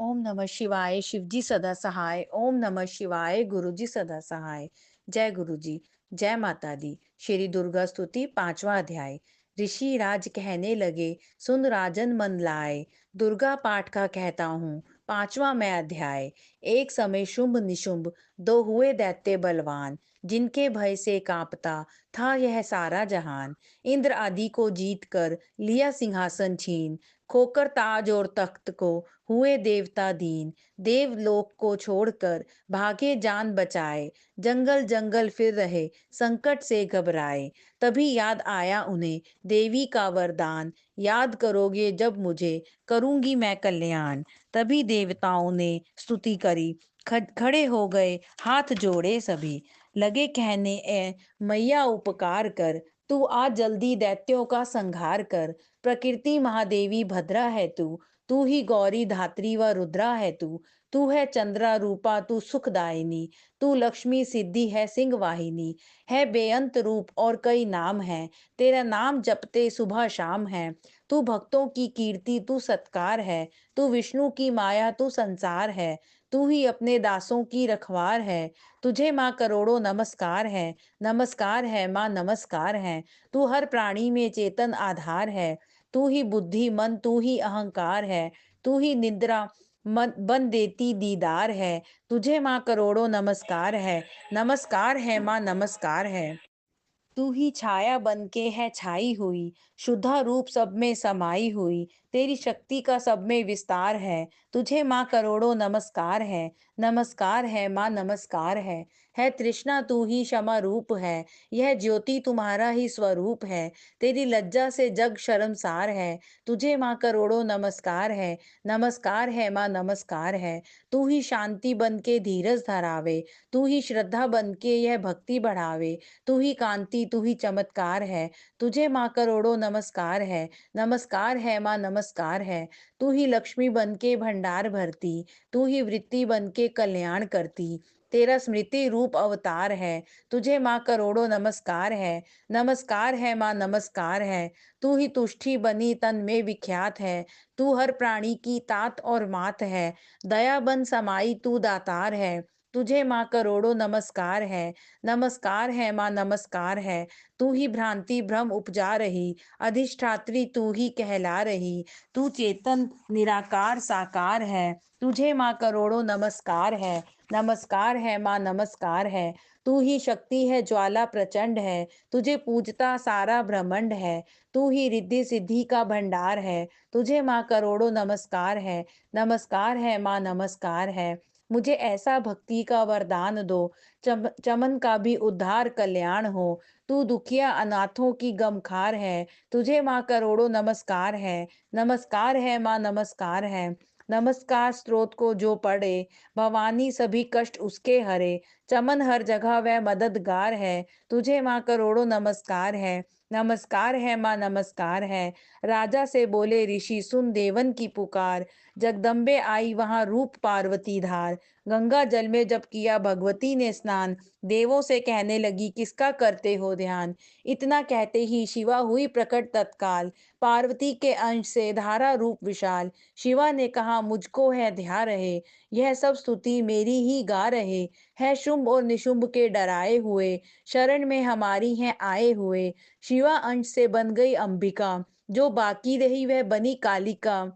ओम नमः शिवाय। शिवजी सदा सहाय। ओम नमः शिवाय। गुरुजी सदा सहाय। जय गुरुजी। जय माता दी। श्री दुर्गा स्तुति 5वां अध्याय। ऋषि राज कहने लगे, सुन राजन मन लाए। दुर्गा पाठ का कहता हूँ 5वां मैं अध्याय। एक समय शुंभ निशुंभ दो हुए दैत्य बलवान, जिनके भय से कांपता था यह सारा जहान। इंद्र आदि को जीत कर लिया सिंहासन छीन, खोकर ताज और तख्त को हुए देवता दीन। देवलोक को छोड़कर भागे जान बचाए, जंगल जंगल फिर रहे संकट से घबराए। तभी याद आया उन्हें देवी का वरदान, याद करोगे जब मुझे करूंगी मैं कल्याण। तभी देवताओं ने स्तुति करी, खड़े हो गए हाथ जोड़े सभी। लगे कहने, ए मैया उपकार कर, तू आज जल्दी दैत्यों का संहार कर। प्रकृति महादेवी भद्रा है तू ही गौरी धात्री व रुद्रा है तू है चंद्रा रूपा तू सुखदायिनी। तू लक्ष्मी सिद्धि है सिंह वाहिनी, है बेअंत रूप और कई नाम है, तेरा नाम जपते सुबह शाम है। तू भक्तों की कीर्ति तू सत्कार है, तू विष्णु की माया तू संसार है। तू ही अपने दासों की रखवार है, तुझे माँ करोड़ों नमस्कार है माँ नमस्कार है। तू हर प्राणी में चेतन आधार है, तू ही बुद्धि मन तू ही अहंकार है। तू ही निद्रा मन बन देती दीदार है, तुझे माँ करोड़ों नमस्कार है माँ नमस्कार है। तू ही छाया बन के है छाई हुई, शुद्धा रूप सब में समाई हुई। तेरी शक्ति का सब में विस्तार है, तुझे माँ करोड़ों नमस्कार है माँ नमस्कार है। तृष्णा तू ही क्षमा रूप है, यह ज्योति तुम्हारा ही स्वरूप है। तेरी लज्जा से जग शर्मसार है, तुझे माँ करोड़ों नमस्कार है माँ नमस्कार है। तू ही शांति बन के धीरज धरावे, तू ही श्रद्धा बन के यह भक्ति बढ़ावे। तू ही कांति तू ही चमत्कार है, तुझे माँ करोड़ों नमस्कार है माँ नमस्कार है। तू ही लक्ष्मी बन के भंडार भरती, तू ही वृत्ति बन के कल्याण करती। तेरा स्मृति रूप अवतार है, तुझे माँ करोड़ों नमस्कार है माँ नमस्कार है। तू ही तुष्टि बनी तन में विख्यात है, तू हर प्राणी की तात और मात है। दया बन समाई तू दातार है, तुझे माँ करोड़ों नमस्कार है माँ नमस्कार है। तू ही भ्रांति भ्रम उपजा रही, अधिष्ठात्री तू ही कहला रही। तू चेतन निराकार साकार है, तुझे माँ करोड़ों नमस्कार है माँ नमस्कार है। तू ही शक्ति है ज्वाला प्रचंड है, तुझे पूजता सारा ब्रह्मांड है। तू ही रिद्धि सिद्धि का भंडार है, तुझे माँ करोड़ों नमस्कार है माँ नमस्कार है। मुझे ऐसा भक्ति का वरदान दो, चमन का भी उद्धार कल्याण हो। तू दुखिया अनाथों की गमखार है, तुझे माँ करोड़ों नमस्कार है माँ नमस्कार है। नमस्कार स्त्रोत को जो पढ़े, भवानी सभी कष्ट उसके हरे। चमन हर जगह वह मददगार है, तुझे माँ करोड़ों नमस्कार है माँ नमस्कार है। राजा से बोले ऋषि, सुन देवन की पुकार। जगदम्बे आई वहां रूप पार्वती धार। गंगा जल में जब किया भगवती ने स्नान, देवों से कहने लगी किसका करते हो ध्यान। इतना कहते ही शिवा हुई प्रकट तत्काल, पार्वती के अंश से धारा रूप विशाल। शिवा ने कहा मुझको है ध्या रहे, यह सब स्तुति मेरी ही गा रहे। है शुंभ और निशुंभ के डराए हुए, शरण में हमारी हैं आए हुए। शिवा अंश से बन गई अंबिका, जो बाकी रही वह बनी कालिका।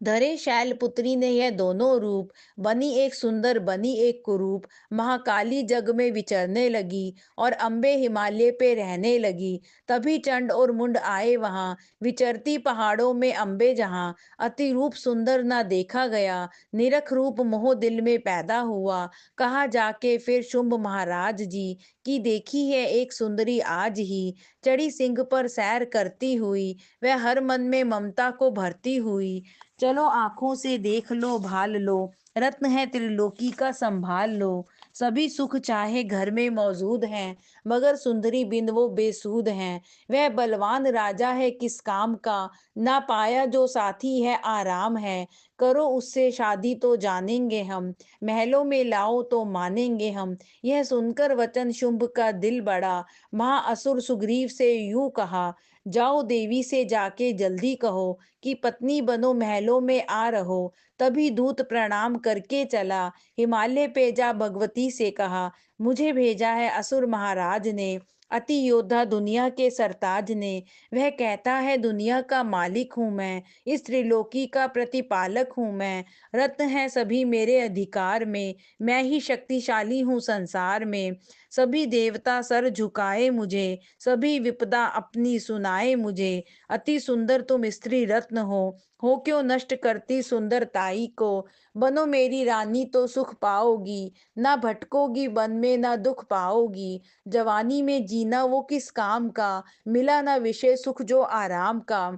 धरे शैलपुत्री ने यह दोनों रूप, बनी एक सुंदर बनी एक कुरूप। महाकाली जग में विचरने लगी, और अम्बे हिमालय पे रहने लगी। तभी चंड और मुंड आए वहां, विचरती पहाड़ों में अम्बे जहां। अति रूप सुंदर ना देखा गया, निरख रूप मोह दिल में पैदा हुआ। कहा जाके फिर शुंभ महाराज जी, की देखी है एक सुंदरी आज ही। चढ़ी सिंह पर सैर करती हुई, वह हर मन में ममता को भरती हुई। चलो आंखों से देख लो भाल लो, रत्न है त्रिलोकी का संभाल लो। सभी सुख चाहे घर में मौजूद हैं, मगर सुंदरी बिन वो बेसूद हैं। वह बलवान राजा है किस काम का, ना पाया जो साथी है आराम है। करो उससे शादी तो जानेंगे हम, महलों में लाओ तो मानेंगे हम। यह सुनकर वचन शुंभ का दिल बड़ा, महाअसुर सुग्रीव से यूं कहा, जाओ देवी से जाके जल्दी कहो कि पत्नी बनो महलों में आ रहो। तभी दूत प्रणाम करके चला, हिमालय पे जा भगवती से कहा, मुझे भेजा है असुर महाराज ने, अति योद्धा दुनिया के सरताज ने। वह कहता है दुनिया का मालिक हूँ मैं, इस त्रिलोकी का प्रतिपालक हूँ मैं। रत्न है सभी मेरे अधिकार में, मैं ही शक्तिशाली हूँ संसार में। सभी देवता सर झुकाए मुझे, सभी विपदा अपनी सुनाए मुझे। अति सुंदर तुम स्त्री रत्न हो क्यों नष्ट करती सुंदरताई को। बनो मेरी रानी तो सुख पाओगी, ना भटकोगी वन में ना दुख पाओगी। जवानी में जीना वो किस काम का, मिला ना विषय सुख जो आराम का।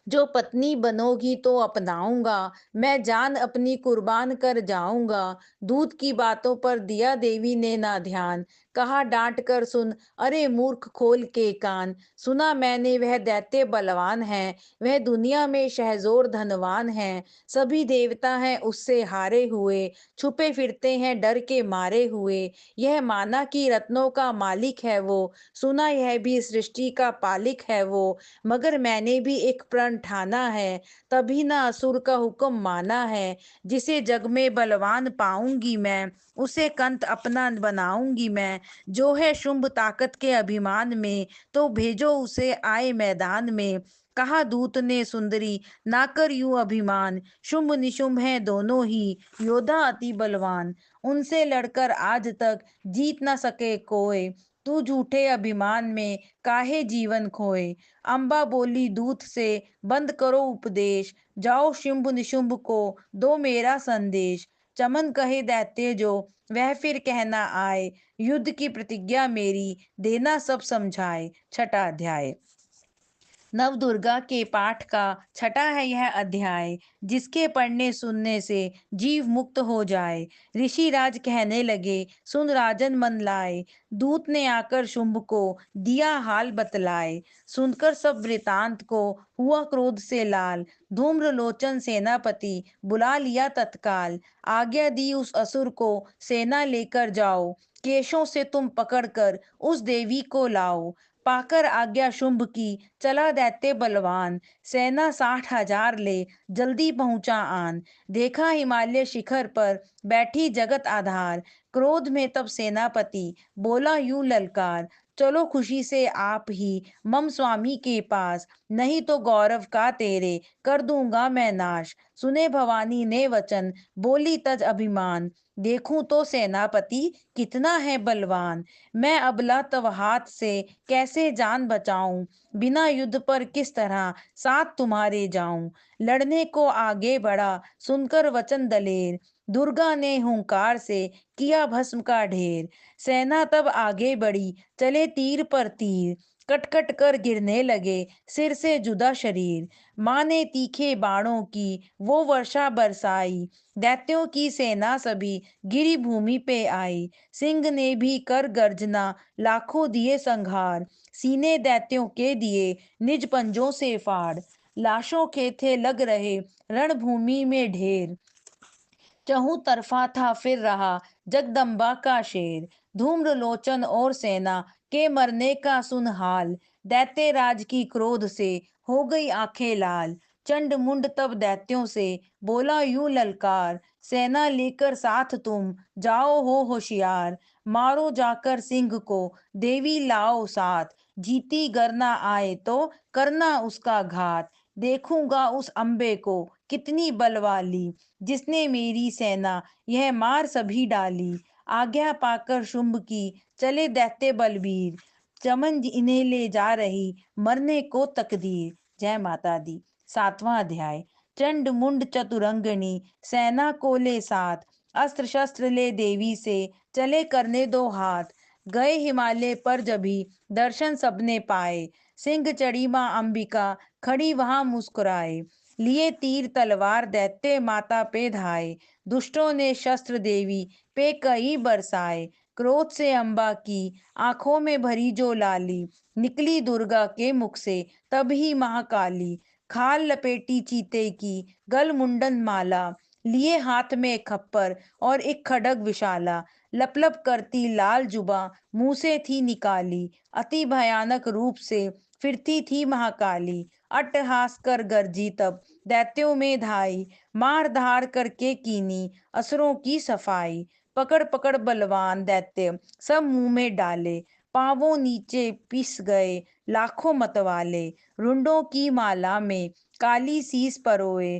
जो पत्नी बनोगी तो अपनाऊंगा, मैं जान अपनी कुर्बान कर जाऊंगा। दूध की बातों पर दिया देवी ने ना ध्यान, कहा डांट कर सुन, अरे मूर्ख खोल के कान। सुना मैंने वह दैत्य बलवान है, वह दुनिया में शहजोर धनवान है। सभी देवता हैं उससे हारे हुए, छुपे फिरते हैं डर के मारे हुए। यह माना कि रत्नों का मालिक है वो, सुना यह भी सृष्टि का पालिक है वो। मगर मैंने भी एक प्रण ठाना है, तभी ना असुर का हुक्म माना है। जिसे जग में बलवान पाऊंगी मैं, उसे कंत अपना बनाऊंगी मैं। जो है शुंभ ताकत के अभिमान में, तो भेजो उसे आए मैदान में। कहा दूत ने सुंदरी, ना कर यूं अभिमान, शुंभ निशुंभ हैं दोनों ही योद्धा अति बलवान। उनसे लड़कर आज तक जीत न सके कोई, तू झूठे अभिमान में काहे जीवन खोए। अम्बा बोली दूत से, बंद करो उपदेश, जाओ शुंभ निशुंभ को दो मेरा संदेश। चमन कहे दैत्य जो, वह फिर कहना आए, युद्ध की प्रतिज्ञा मेरी देना सब समझाए। छठा अध्याय। नवदुर्गा के पाठ का छठा है यह अध्याय, जिसके पढ़ने सुनने से जीव मुक्त हो जाए। ऋषिराज कहने लगे, सुन राजन मन लाए, दूत ने आकर शुंभ को दिया हाल बतलाए। सुनकर सब वृतांत को हुआ क्रोध से लाल, धूम्रलोचन सेनापति बुला लिया तत्काल। आज्ञा दी उस असुर को सेना लेकर जाओ, केशों से तुम पकड़कर उस देवी को लाओ। पाकर आज्ञा शुंभ की चला दैत्य बलवान, सेना 60,000 ले जल्दी पहुंचा आन। देखा हिमालय शिखर पर बैठी जगत आधार, क्रोध में तब सेनापति बोला यूं ललकार, चलो खुशी से आप ही मम स्वामी के पास, नहीं तो गौरव का तेरे कर दूंगा मैं नाश। सुने भवानी ने वचन, बोली तज अभिमान, देखूं तो सेनापति कितना है बलवान। मैं अबला तव हाथ से कैसे जान बचाऊं, बिना युद्ध पर किस तरह साथ तुम्हारे जाऊं। लड़ने को आगे बढ़ा सुनकर वचन दलेर, दुर्गा ने हुंकार से किया भस्म का ढेर। सेना तब आगे बढ़ी चले तीर पर तीर, कट कट कर गिरने लगे सिर से जुदा शरीर। माँ ने तीखे बाणों की वो वर्षा बरसाई, दैत्यों की सेना सभी गिरी भूमि पे आई। सिंह ने भी कर गर्जना लाखों दिए संघार, सीने दैत्यों के दिए निज पंजों से फाड़। लाशों के थे लग रहे रणभूमि में ढेर, चहु तरफा था फिर रहा जगदम्बा का शेर। धूम्रलोचन और सेना के मरने का सुन हाल, दैत्य राज की क्रोध से हो गई आंखें लाल। चंड मुंड तब दैत्यों से बोला यूं ललकार, सेना लेकर साथ तुम जाओ हो होशियार। मारो जाकर सिंह को देवी लाओ साथ, जीती गरना आए तो करना उसका घात। देखूंगा उस अंबे को कितनी बलवाली, जिसने मेरी सेना यह मार सभी डाली। आज्ञा पाकर शुंभ की चले दैत्य बलबीर, चमन इन्हें ले जा रही मरने को तकदीर। जय माता दी। सातवां अध्याय। चंड मुंड चतुरंगनी सेना को ले साथ, अस्त्र शस्त्र ले देवी से चले करने दो हाथ। गए हिमालय पर जभी दर्शन सबने पाए, सिंह चढ़ी माँ अंबिका खड़ी वहां मुस्कुराए। लिए तीर तलवार दैत्य माता पे धाए, दुष्टों ने शस्त्र देवी पे कई बरसाए। क्रोध से अम्बा की आंखों में भरी जो लाली, निकली दुर्गा के मुख से तभी महाकाली। खाल लपेटी चीते की गल मुंडन माला, लिए हाथ में खप्पर और एक खड्ग विशाला। लप लप करती लाल जुबा मुंह से थी निकाली, अति भयानक रूप से फिरती थी महाकाली, अट्टहास कर गरजी तब दैत्यों में धाई, मार धार करके कीनी असुरों की सफाई। पकड़ पकड़ बलवान दैत्य सब मुंह में डाले, पांवों नीचे पिस गए लाखों मतवाले। रुंडों की माला में काली सीस परोए,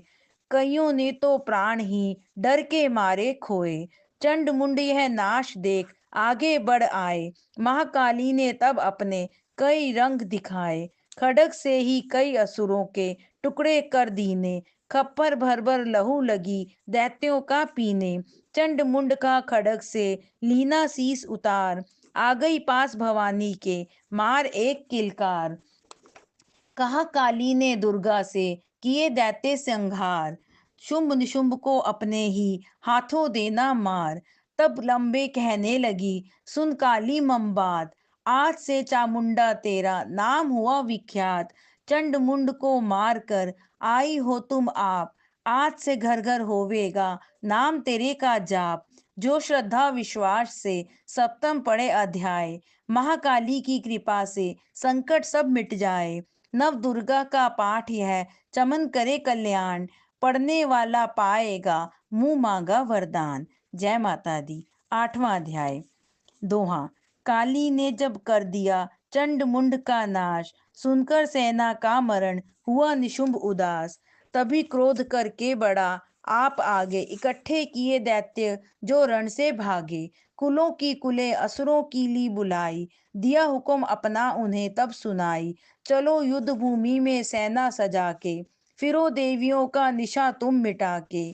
कईयों ने तो प्राण ही डर के मारे खोए। चंड मुंड यह नाश देख आगे बढ़ आए, महाकाली ने तब अपने कई रंग दिखाए। खड्ग से ही कई असुरों के टुकड़े कर दीने, खप्पर भर भर लहू लगी दैत्यों का पीने। चंड मुंड का खड्ग से लीना शीस उतार, आ गई पास भवानी के मार एक किलकार। कहा काली ने दुर्गा से किए दैत्य संहार, शुंभ निशुंभ को अपने ही हाथों देना मार। तब लंबे कहने लगी सुन काली मम्बात, आज से चामुंडा तेरा नाम हुआ विख्यात। चंड मुंड को मार कर आई हो तुम आप, आज से घर घर होवेगा नाम तेरे का जाप। जो श्रद्धा विश्वास से सप्तम पढ़े अध्याय, महाकाली की कृपा से संकट सब मिट जाए। नव दुर्गा का पाठ यह चमन करे कल्याण, पढ़ने वाला पाएगा मुंह मांगा वरदान। जय माता दी। 8वां अध्याय। दोहा। काली ने जब कर दिया चंड मुंड का नाश, सुनकर सेना का मरण हुआ निशुंभ उदास। तभी क्रोध करके बड़ा आप आगे, इकट्ठे किए दैत्य जो रण से भागे। कुलों की कुले असुरों की ली बुलाई, दिया हुक्म अपना उन्हें तब सुनाई। चलो युद्ध भूमि में सेना सजा के, फिरो देवियों का निशा तुम मिटा के।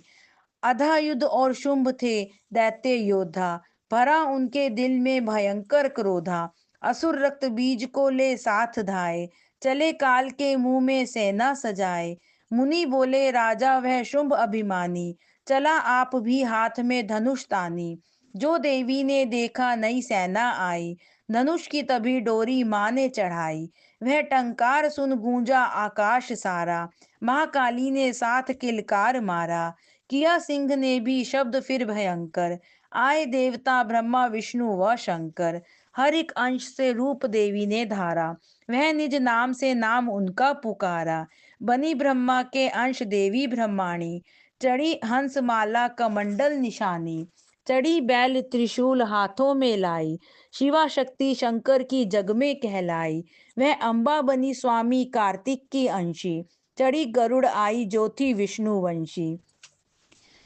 अधा युद्ध और शुंभ थे दैत्य योद्धा, भरा उनके दिल में भयंकर क्रोधा। असुर रक्त बीज को ले साथ धाए, चले काल के मुंह में सेना सजाए। मुनि बोले राजा वह शुंभ अभिमानी, चला आप भी हाथ में धनुष तानी। जो देवी ने देखा नई सेना आई, धनुष की तभी डोरी माँ ने चढ़ाई। वह टंकार सुन गूंजा आकाश सारा, महाकाली ने साथ किलकार मारा। किया सिंह ने भी शब्द फिर भयंकर, आए देवता ब्रह्मा विष्णु व शंकर। हर एक अंश से रूप देवी ने धारा, वह निज नाम से नाम उनका पुकारा। बनी ब्रह्मा के अंश देवी ब्रह्माणी, चढ़ी हंस माला कमंडल निशानी। चढ़ी बैल त्रिशूल हाथों में लाई, शिवा शक्ति शंकर की जग में कहलाई। वह अम्बा बनी स्वामी कार्तिक की अंशी, चढ़ी गरुड़ आई जो थी विष्णु वंशी।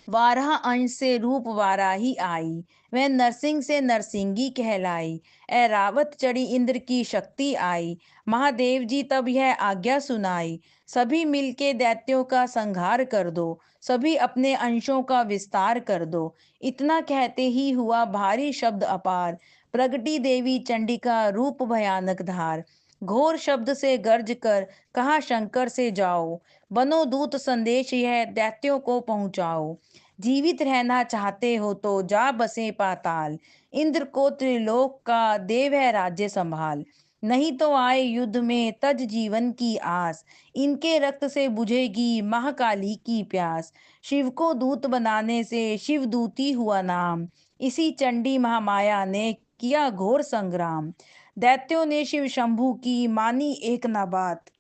वाराह अंश से रूप वाराही आई, वह नरसिंह से नरसिंगी कहलाई। रावत चढ़ी इंद्र की शक्ति आई, महादेव जी तब यह आज्ञा सुनाई। सभी मिलके दैत्यों का संहार कर दो, सभी अपने अंशों का विस्तार कर दो। इतना कहते ही हुआ भारी शब्द अपार, प्रगटी देवी चंडिका रूप भयानक धार। घोर शब्द से गर्ज कर कहा शंकर से जाओ, बनो दूत संदेश यह दैत्यों को पहुंचाओ। जीवित रहना चाहते हो तो जा बसे पाताल, इंद्र को त्रिलोक का देव है राज्य संभाल। नहीं तो आए युद्ध में तज जीवन की आस, इनके रक्त से बुझेगी महाकाली की प्यास। शिव को दूत बनाने से शिव दूती हुआ नाम, इसी चंडी महामाया ने किया घोर संग्राम। दैत्यों ने शिव शंभू की मानी एक न बात,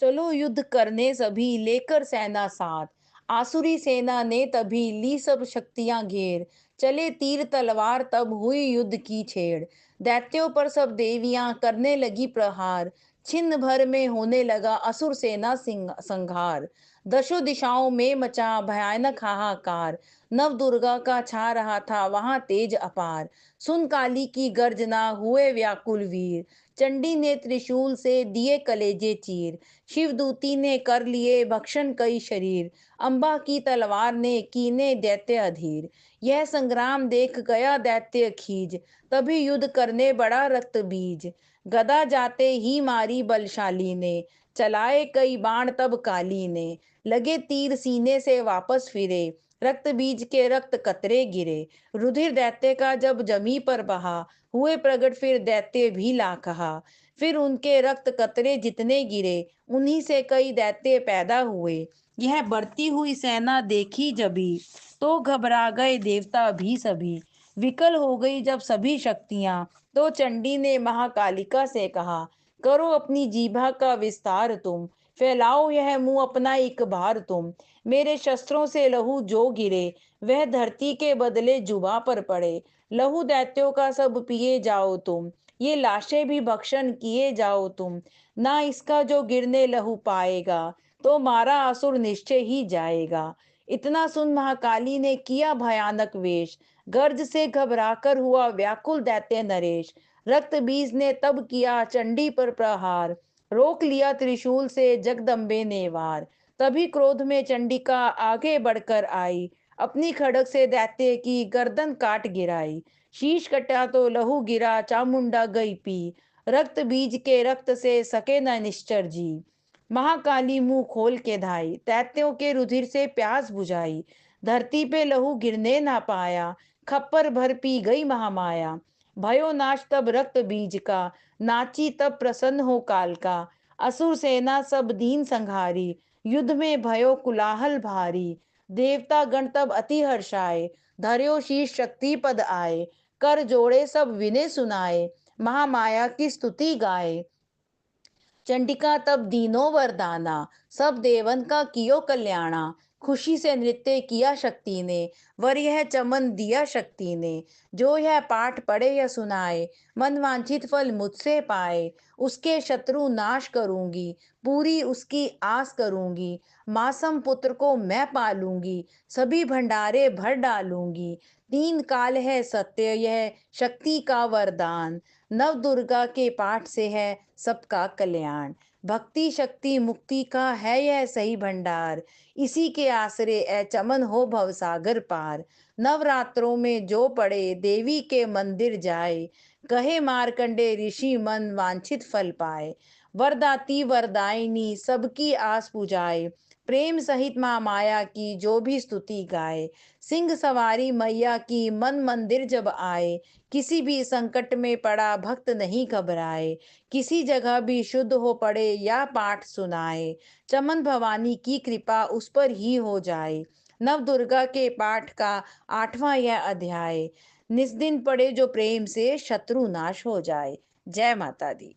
चलो युद्ध करने सभी लेकर सेना साथ। आसुरी सेना ने तभी ली सब शक्तियां घेर, चले तीर तलवार तब हुई युद्ध की छेड़। दैत्यों पर सब देवियां करने लगी प्रहार, छिन्न भर में होने लगा असुर सेना संहार। दशों दिशाओं में मचा भयानक हाहाकार, नव दुर्गा का छा रहा था वहां तेज अपार। सुन काली की गर्जना हुए व्याकुल वीर, चंडी ने त्रिशूल से दिए कलेजे चीर। शिवदूती ने कर लिए भक्षण कई शरीर, अम्बा की तलवार ने कीने दैत्य अधीर। यह संग्राम देख गया दैत्य खीज, तभी युद्ध करने बड़ा रक्त बीज। गदा जाते ही मारी बलशाली ने, चलाए कई बाण तब काली ने। लगे तीर सीने से वापस फिरे, रक्त बीज के रक्त कतरे गिरे। रुधिर दैत्य का जब जमी पर बहा, हुए प्रगट फिर दैत्य भी ला कहा। फिर उनके रक्त कतरे जितने गिरे, उन्हीं से कई दैत्य पैदा हुए। यह बढ़ती हुई सेना देखी जभी, तो घबरा गए देवता भी सभी। विकल हो गई जब सभी शक्तियां, तो चंडी ने महाकालिका से कहा, करो अपनी जीभा का विस्तार तुम, फैलाओ यह मुंह अपना एक बार तुम। मेरे शस्त्रों से लहू जो गिरे, वह धरती के बदले जुबा पर पड़े। लहू दैत्यों का सब पिए जाओ तुम, ये लाशें भी भक्षण किए जाओ तुम। ना इसका जो गिरने लहू पाएगा, तो मारा असुर निश्चय ही जाएगा। इतना सुन महाकाली ने किया भयानक वेश, गर्ज से घबराकर हुआ व्याकुल दैत्य नरेश। रक्त बीज ने तब किया चंडी पर प्रहार, रोक लिया त्रिशूल से जगदम्बे ने वार। तभी क्रोध में चंडिका आगे बढ़कर आई, अपनी खड़ग से दैत्य की गर्दन काट गिराई। शीश कटा तो लहू गिरा, चामुंडा गई पी, रक्त बीज के रक्त से सके न निश्चर जी। महाकाली मुंह खोल के धाई, दैत्यों के रुधिर से प्यास बुझाई। धरती पे लहू गिरने ना पाया, खप्पर भर पी गई महामाया। भयो नाश तब रक्त बीज का, नाची तब प्रसन्न हो काल का। असुर सेना सब दीन संहारी, युद्ध में भयो कुलाहल भारी। देवता गण तब अति हर्षाए, धर्यो शीश शक्ति पद आए। कर जोड़े सब विनय सुनाए, महामाया की स्तुति गाए। चंडिका तब दीनो वरदाना, सब देवन का कियो कल्याणा। खुशी से नृत्य किया शक्ति ने, वर यह चमन दिया शक्ति ने। जो यह पाठ पढ़े या सुनाए, मन वांछित फल मुझसे पाए। उसके शत्रु नाश करूंगी, पूरी उसकी आस करूंगी। मासम पुत्र को मैं पालूंगी, सभी भंडारे भर डालूंगी। तीन काल है सत्य यह शक्ति का वरदान, नव दुर्गा के पाठ से है सबका कल्याण। भक्ति शक्ति मुक्ति का है यह सही भंडार, इसी के आसरे ए चमन हो भवसागर पार। नवरात्रों में जो पड़े देवी के मंदिर जाए, कहे मार्कंडे ऋषि मन वांछित फल पाए। वरदाती वरदायिनी सबकी आस पुजाए, प्रेम सहित माँ माया की जो भी स्तुति गाए। सिंह सवारी मैया की मन मंदिर जब आए, किसी भी संकट में पड़ा भक्त नहीं घबराए। किसी जगह भी शुद्ध हो पड़े या पाठ सुनाए, चमन भवानी की कृपा उस पर ही हो जाए। नव दुर्गा के पाठ का 8वां यह अध्याय, निस दिन पढ़े जो प्रेम से शत्रु नाश हो जाए। जय माता दी।